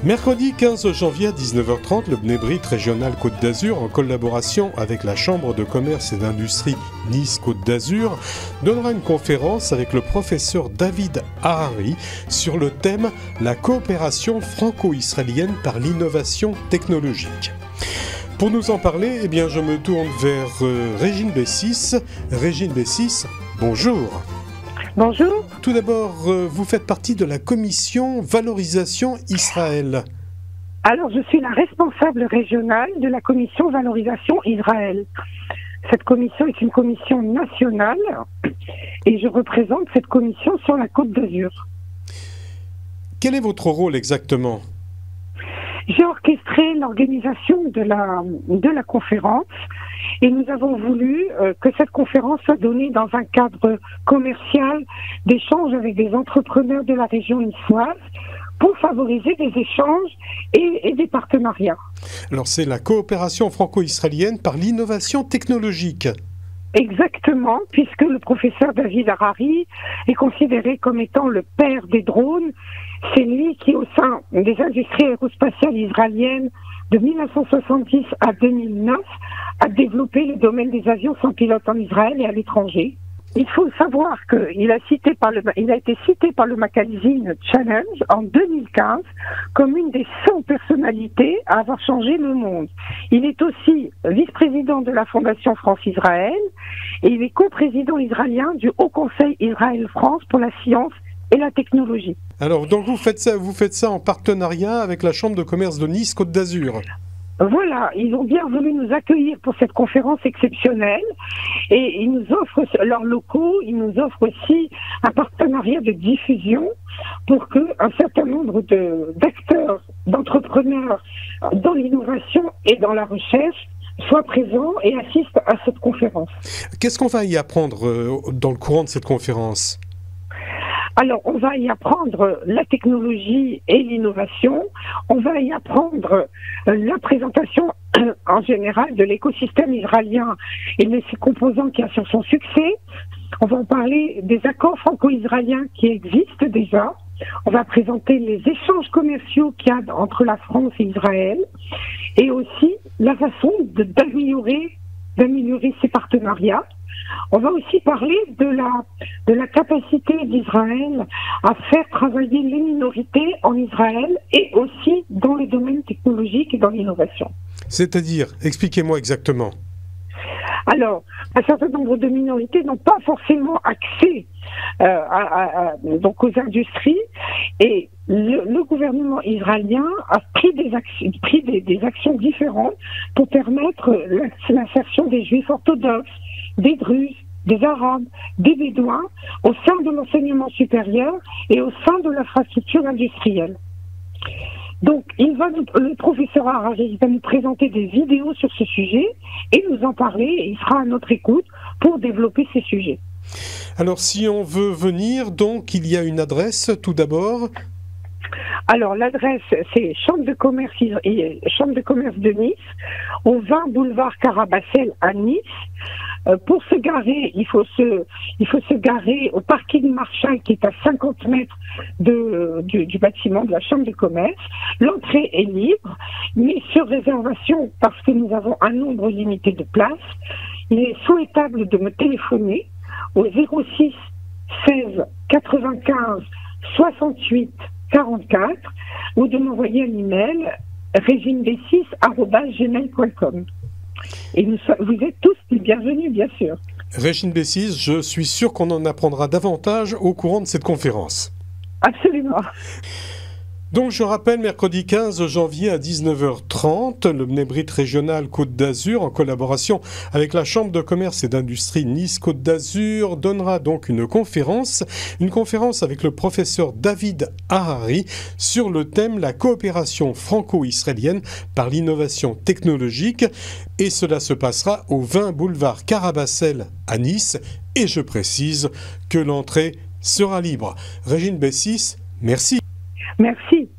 Mercredi 15 janvier à 19h30, le Bnebrit Régional Côte d'Azur, en collaboration avec la Chambre de commerce et d'industrie Nice-Côte d'Azur, donnera une conférence avec le professeur David Harari sur le thème « La coopération franco-israélienne par l'innovation technologique ». Pour nous en parler, je me tourne vers Régine Bessis. Régine Bessis, bonjour. Bonjour. Tout d'abord, vous faites partie de la commission Valorisation Israël. Alors, je suis la responsable régionale de la commission Valorisation Israël. Cette commission est une commission nationale et je représente cette commission sur la Côte d'Azur. Quel est votre rôle exactement ? J'ai orchestré l'organisation de la conférence et nous avons voulu que cette conférence soit donnée dans un cadre commercial d'échange avec des entrepreneurs de la région niçoise pour favoriser des échanges et des partenariats. Alors c'est la coopération franco-israélienne par l'innovation technologique. Exactement, puisque le professeur David Harari est considéré comme étant le père des drones. C'est lui qui, au sein des industries aérospatiales israéliennes de 1970 à 2009, a développé le domaine des avions sans pilote en Israël et à l'étranger. Il faut savoir qu'il a été cité par le Magazine Challenge en 2015 comme une des 100 personnalités à avoir changé le monde. Il est aussi vice-président de la Fondation France-Israël et il est coprésident israélien du Haut Conseil Israël-France pour la science et la technologie. Alors, donc vous faites ça en partenariat avec la Chambre de commerce de Nice-Côte d'Azur. Voilà, ils ont bien voulu nous accueillir pour cette conférence exceptionnelle et ils nous offrent leurs locaux, ils nous offrent aussi un partenariat de diffusion pour qu'un certain nombre d'acteurs, d'entrepreneurs dans l'innovation et dans la recherche soient présents et assistent à cette conférence. Qu'est-ce qu'on va y apprendre dans le courant de cette conférence ? Alors, on va y apprendre la technologie et l'innovation. On va y apprendre la présentation en général de l'écosystème israélien et de ses composants qui assurent son succès. On va en parler des accords franco-israéliens qui existent déjà. On va présenter les échanges commerciaux qu'il y a entre la France et Israël et aussi la façon d'améliorer ces partenariats. On va aussi parler de la capacité d'Israël à faire travailler les minorités en Israël et aussi dans les domaines technologiques et dans l'innovation. C'est-à-dire, expliquez-moi exactement. Alors, un certain nombre de minorités n'ont pas forcément accès donc aux industries et le gouvernement israélien a pris des actions différentes pour permettre l'insertion des juifs orthodoxes, des druzes, des arabes, des bédouins au sein de l'enseignement supérieur et au sein de l'infrastructure industrielle. Donc, le professeur Harari va nous présenter des vidéos sur ce sujet et nous en parler, et il sera à notre écoute pour développer ces sujets. Alors, si on veut venir, donc, il y a une adresse tout d'abord. Alors, l'adresse, c'est Chambre de commerce de Nice, au 20 boulevard Carabassel à Nice. Pour se garer, il faut se garer au parking Marchal qui est à 50 mètres du bâtiment de la Chambre de commerce. L'entrée est libre, mais sur réservation parce que nous avons un nombre limité de places. Il est souhaitable de me téléphoner au 06 16 95 68 44 ou de m'envoyer un email reginebessis@gmail.com. Et vous êtes tous les bienvenus, bien sûr. Régine Bessis, je suis sûr qu'on en apprendra davantage au courant de cette conférence. Absolument. Donc je rappelle, mercredi 15 janvier à 19h30, le Bnebrit Régional Côte d'Azur, en collaboration avec la Chambre de commerce et d'industrie Nice-Côte d'Azur, donnera donc une conférence avec le professeur David Harari sur le thème « La coopération franco-israélienne par l'innovation technologique ». Et cela se passera au 20 boulevard Carabassel à Nice. Et je précise que l'entrée sera libre. Régine Bessis, merci. Merci.